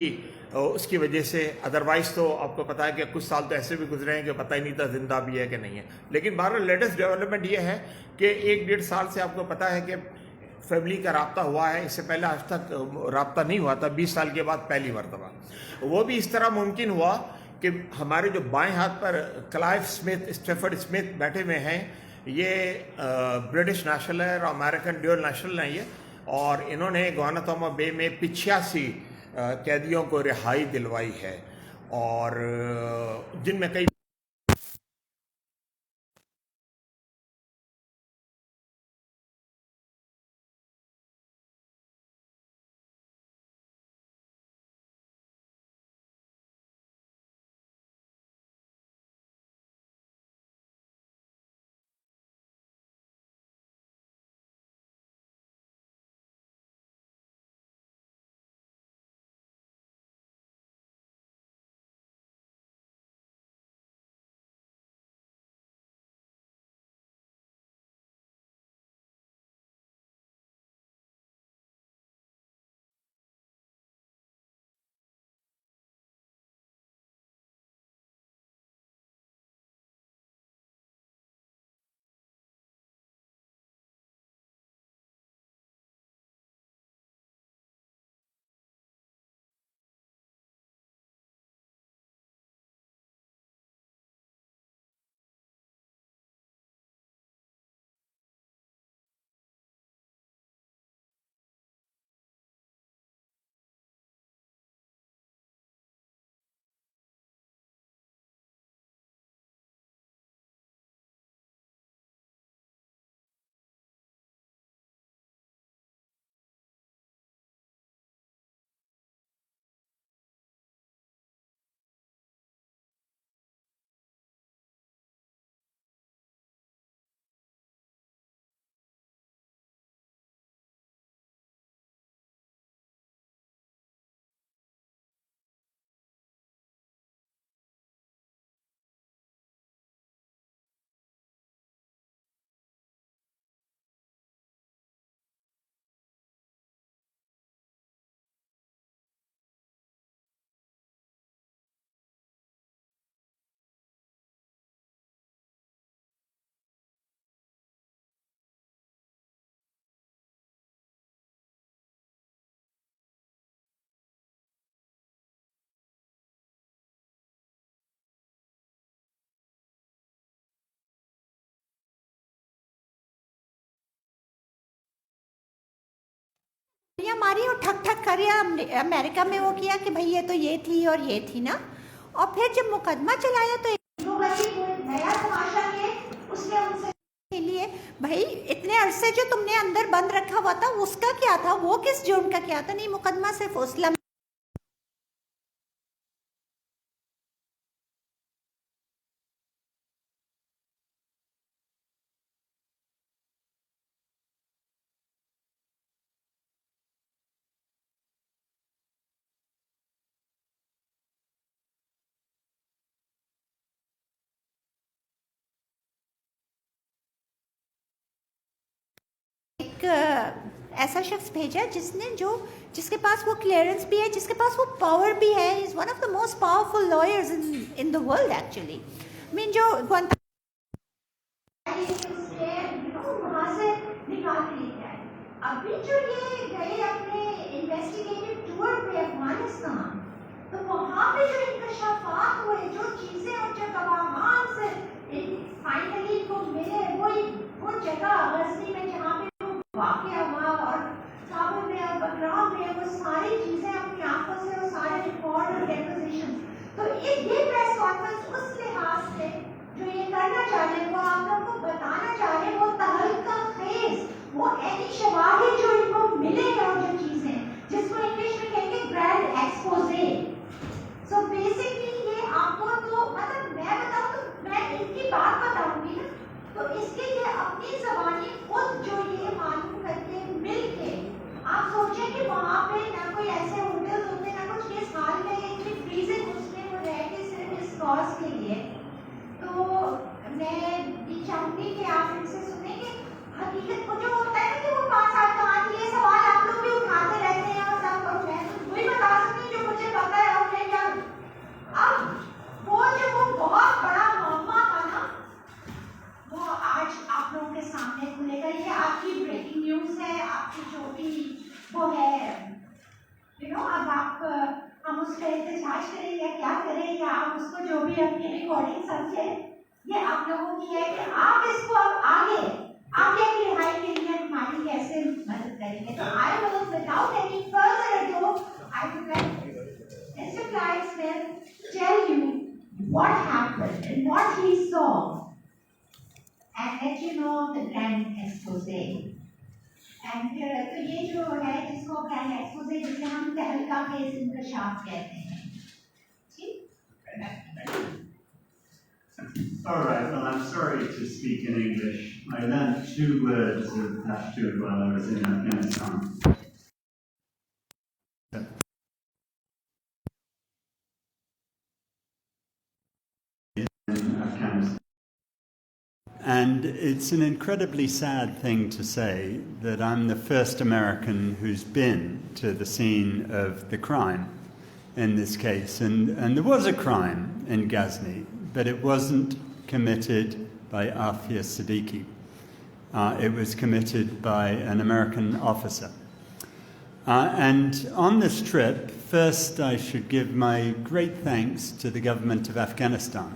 उसकी वजह से। अदरवाइज तो आपको पता है कि कुछ साल तो ऐसे भी गुजरे हैं कि पता ही नहीं था जिंदा भी है कि नहीं है। लेकिन बहरहाल लेटेस्ट डेवलपमेंट ये है कि 1-1.5 साल से आपको पता है कि फैमिली का रब्ता हुआ है। इससे पहले आज तक रब्ता नहीं हुआ था, 20 साल के बाद पहली मरतबा। वो भी इस तरह मुमकिन हुआ कि हमारे जो बाएं हाथ पर क्लाइव स्मिथ, स्टेफर्ड स्मिथ बैठे हुए हैं, ये ब्रिटिश नेशनल है और अमेरिकन ड्यूअल नेशनल है ये। और इन्होंने गुआनातामो बे में 85 कैदियों को रिहाई दिलवाई है, और जिनमें कई गोलियां मारी और ठक ठक कर अमेरिका में वो किया कि भाई ये तो ये थी और ये थी ना। और फिर जब मुकदमा चलाया तो दो बच्चे को नया तमाशा के उसने उनसे के लिए भाई इतने अरसे जो तुमने अंदर बंद रखा हुआ था उसका क्या था, वो किस जुर्म का क्या था। नहीं, मुकदमा सिर्फ उस एक ऐसा शख्स भेजा जिसके पास वो क्लियरेंस भी है, जिसके पास वो पावर भी है। Is one of the most powerful lawyers in the world actually. Mean जो वहां से निकाल के लेके आए। अभी जो ये गए अपने इन्वेस्टिगेटिव टूर पे अफगानिस्तान, तो वहां पे जो इंकशाफात हुए, जो चीजें और जो गवाहान से फाइनली इनको मिले, वो जगह गजनी में जहाँ पे वाकया हुआ और काबुल में और बगराम में, वो सारी चीजें अपनी आंखों से, वो सारे रिकॉर्ड और डेपोजिशन। तो ये प्रेस कॉन्फ्रेंस उस लिहाज से जो ये करना चाह रहे हैं, वो आप लोगों को बताना चाह रहे हैं, वो तहलका खेज, वो ऐसी शवाहिद जो इनको मिले और जो चीजें जिसको इंग्लिश में कहेंगे ग्रैंड एक्सपोजे। सो बेसिकली ये आपको तो मतलब मैं बताऊं तो मैं इनकी बात बताऊंगी ना, तो इसके लिए अपनी ज़बानी खुद जो ये मालूम करके मिल के आप सोचें कि वहाँ पे ना कोई ऐसे होटल होते, ना कुछ, इस हाल में इतनी फ्रीजिंग उसमें वो रह के सिर्फ इस कॉज के लिए। तो मैं ये चाहूँगी कि आप इनसे सुने कि हकीकत को जो होता है ना कि वो 5 साल कहानी, ये सवाल आप लोग भी उठाते रहते हैं और सब, और मैं तो वही बता सकती हूँ जो मुझे हम उसका एहतजाज करें या क्या करें, या आप उसको जो भी अपनी रिकॉर्डिंग समझे, ये आप लोगों की है कि आप इसको अब आगे की रिहाई के लिए हमारी कैसे मदद करेंगे। तो I will, without any further ado, I would like Mr. Clyde Smith tell you what happened and what he saw, and let you know the grand expose. And तो ये जो है जिसको ग्रैंड एक्सपोजे, जिसे हम तहलका केस इंकशाफ कहते हैं, ठीक? All right, well, I'm sorry to speak in English. I learned 2 words of Pashto while I was in Afghanistan. And it's an incredibly sad thing to say that I'm the first American who's been to the scene of the crime in this case. And there was a crime in Ghazni, but it wasn't committed by Aafia Siddiqui. It was committed by an American officer. And on this trip, first I should give my great thanks to the government of Afghanistan.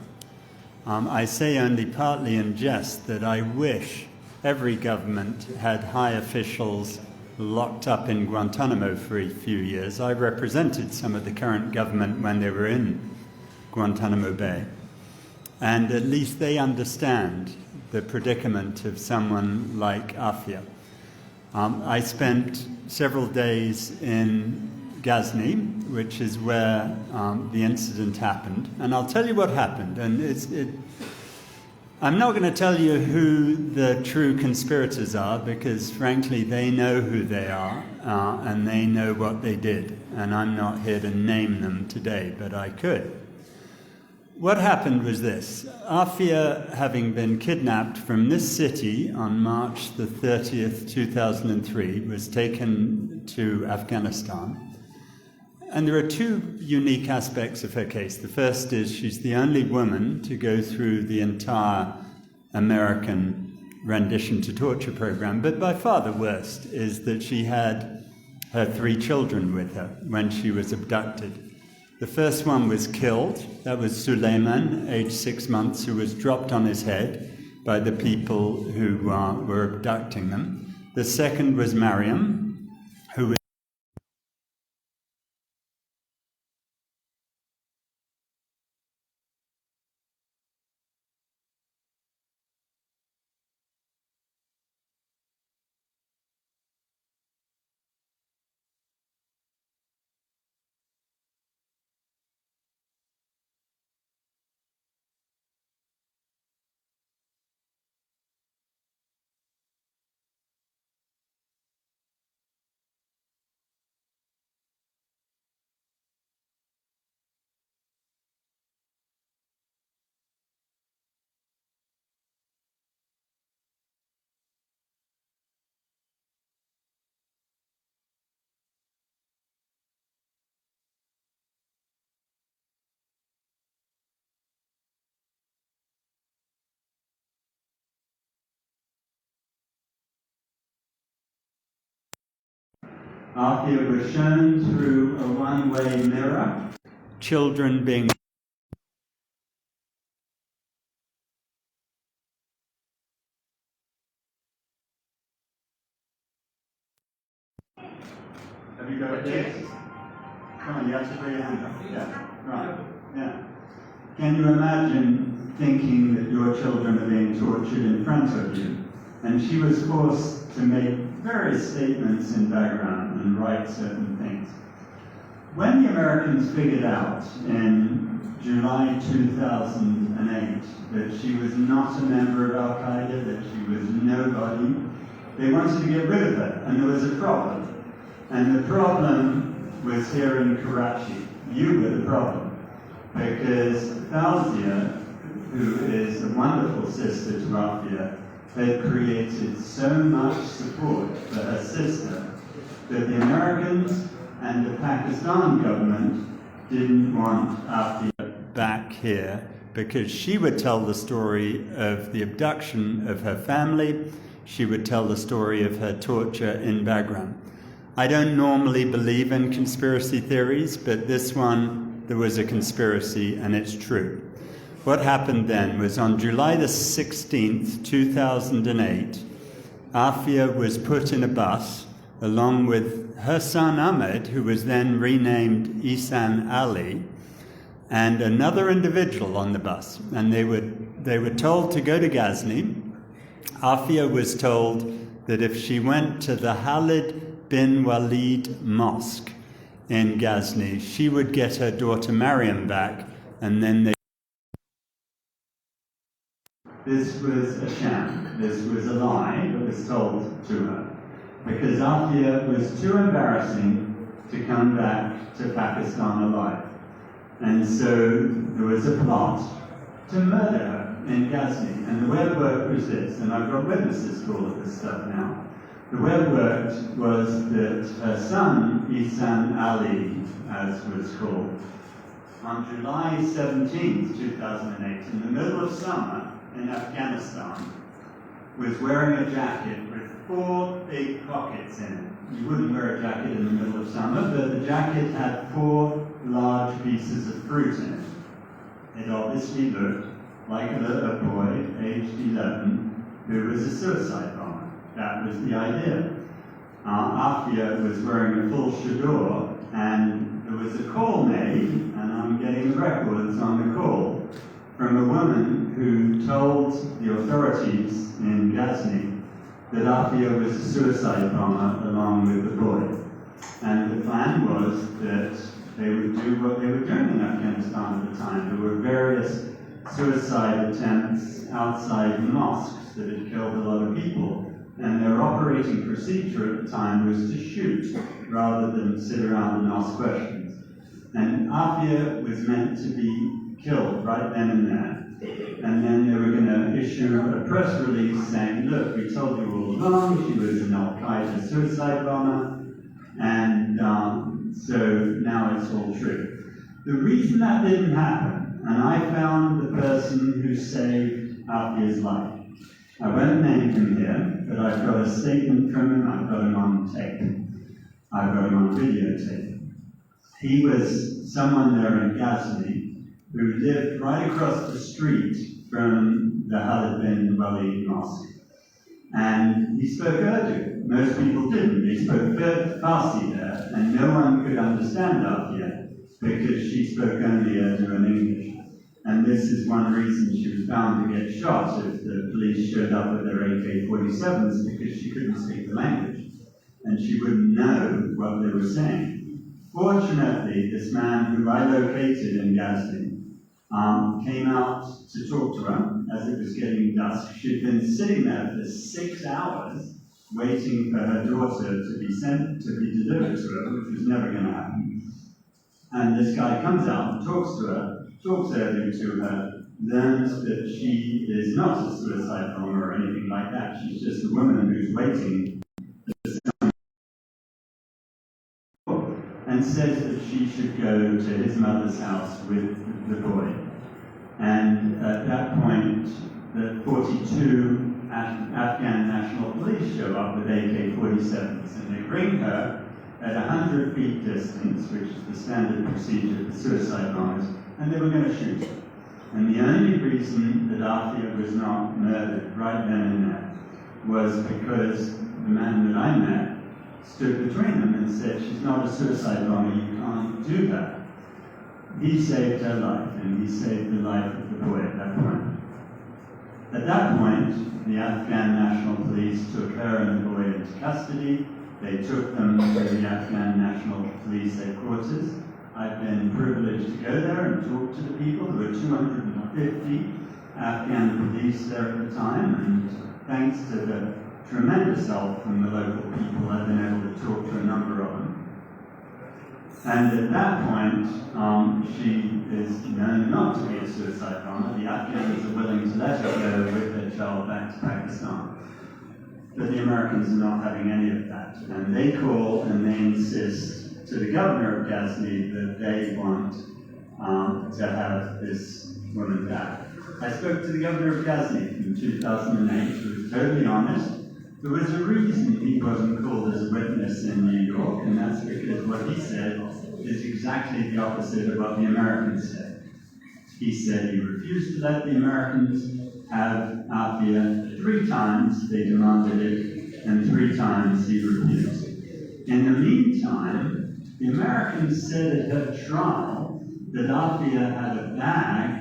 I say only partly in jest that I wish every government had high officials locked up in Guantanamo for a few years. I represented some of the current government when they were in Guantanamo Bay. And at least they understand the predicament of someone like Aafia. I spent several days in Ghazni, which is where the incident happened, and I'll tell you what happened. And I'm not going to tell you who the true conspirators are, because frankly they know who they are and they know what they did, and I'm not here to name them today, but I could. What happened was this: Aafia, having been kidnapped from this city on March the 30th, 2003, was taken to Afghanistan. And there are 2 unique aspects of her case. The first is she's the only woman to go through the entire American rendition to torture program, but by far the worst is that she had her 3 children with her when she was abducted. The first one was killed. That was Suleiman, aged 6 months, who was dropped on his head by the people who were abducting them. The second was Mariam, who was Aafia was shown through a one-way mirror, children being Have you got it there? Come on, you have to put your hand up. Yeah, right. Yeah. Can you imagine thinking that your children are being tortured in front of you? And she was forced to make various statements in background and write certain things. When the Americans figured out in July 2008 that she was not a member of Al-Qaeda, that she was nobody, they wanted to get rid of her, and there was a problem. And the problem was here in Karachi. You were the problem, because Fawzia, who is a wonderful sister to Aafia, had created so much support for her sister that the Americans and the Pakistan government didn't want Aafia back here, because she would tell the story of the abduction of her family, she would tell the story of her torture in Bagram. I don't normally believe in conspiracy theories, but this one, there was a conspiracy, and it's true. What happened then was on July the 16th, 2008, Aafia was put in a bus along with her son Ahmed, who was then renamed Ihsan Ali, and another individual on the bus. And they were told to go to Ghazni. Aafia was told that if she went to the Khalid bin Walid Mosque in Ghazni, she would get her daughter Mariam back, and then they... This was a sham. This was a lie that was told to her, because Aafia was too embarrassing to come back to Pakistan alive. And so there was a plot to murder her in Ghazni. And the way it worked was this, and I've got witnesses to all of this stuff now. The way it worked was that her son, Ihsan Ali, as was called, on July 17th, 2008, in the middle of summer in Afghanistan, was wearing a jacket with 4 big pockets in it. You wouldn't wear a jacket in the middle of summer, but the jacket had 4 large pieces of fruit in it. It obviously looked like a boy, aged 11, who was a suicide bomber. That was the idea. Aafia was wearing a full chador, and there was a call made, and I'm getting the records on the call, from a woman who told the authorities in Ghazni that Aafia was a suicide bomber along with the boy. And the plan was that they would do what they were doing in Afghanistan at the time. There were various suicide attempts outside mosques that had killed a lot of people. And their operating procedure at the time was to shoot rather than sit around and ask questions. And Aafia was meant to be killed right then and there. And then they were going to issue a press release saying, look, we told you all along, she was an Al-Qaeda suicide bomber, and so now it's all true. The reason that didn't happen, and I found the person who saved Aafia's life. I won't name him here, but I've got a statement from him, I've got him on tape. I've got him on videotape. He was someone there in Ghazni who lived right across the street from the Khalid bin Walid Mosque. And he spoke Urdu. Most people didn't. They spoke Farsi there, and no one could understand Aafia because she spoke only Urdu and English. And this is one reason she was bound to get shot if the police showed up with their AK-47s, because she couldn't speak the language, and she wouldn't know what they were saying. Fortunately, this man who I located in Ghazni came out to talk to her as it was getting dusk. She'd been sitting there for 6 hours waiting for her daughter to be sent, to be delivered to her, which was never going to happen. And this guy comes out, talks to her, talks Urdu to her, learns that she is not a suicide bomber or anything like that. She's just a woman who's waiting and says that she should go to his mother's house with the boy. And at that point, the 42 Afghan National Police show up with AK-47s, and they bring her at 100 feet distance, which is the standard procedure for suicide bombers, and they were going to shoot her. And the only reason that Aafia was not murdered right then and there was because the man that I met stood between them and said, she's not a suicide bomber, you can't do that. He saved her life, and he saved the life of the boy at that point. At that point, the Afghan National Police took her and the boy into custody. They took them to the Afghan National Police headquarters. I've been privileged to go there and talk to the people. There were 250 Afghan police there at the time, and thanks to the tremendous help from the local people, I've been able to talk to a number of them. And at that point, she is known not to be a suicide bomber. The Afghans are willing to let her go with their child back to Pakistan. But the Americans are not having any of that. And they call and they insist to the governor of Ghazni that they want to have this woman back. I spoke to the governor of Ghazni in 2008, who was totally honest, There was a reason he wasn't called as a witness in New York, and that's because what he said is exactly the opposite of what the Americans said. He said he refused to let the Americans have Aafia. 3 times they demanded it, and 3 times he refused. In the meantime, the Americans said at her trial that Aafia had a bag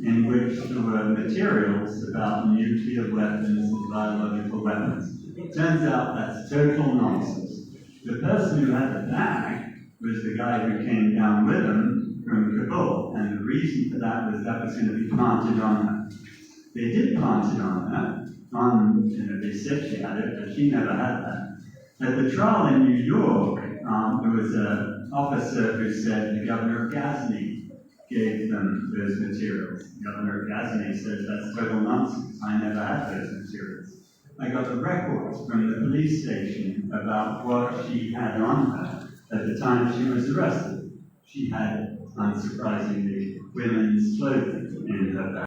in which there were materials about nuclear weapons and biological weapons. Turns out that's total nonsense. The person who had the bag was the guy who came down with him from Kabul, and the reason for that was going to be planted on her. They did plant it on her. They said she had it, but she never had that. At the trial in New York, there was an officer who said the governor of Ghazni gave them those materials. The governor of Ghazni says that's total nonsense. I never had those materials. I got the records from the police station about what she had on her at the time she was arrested. She had, unsurprisingly, women's clothing in her bag.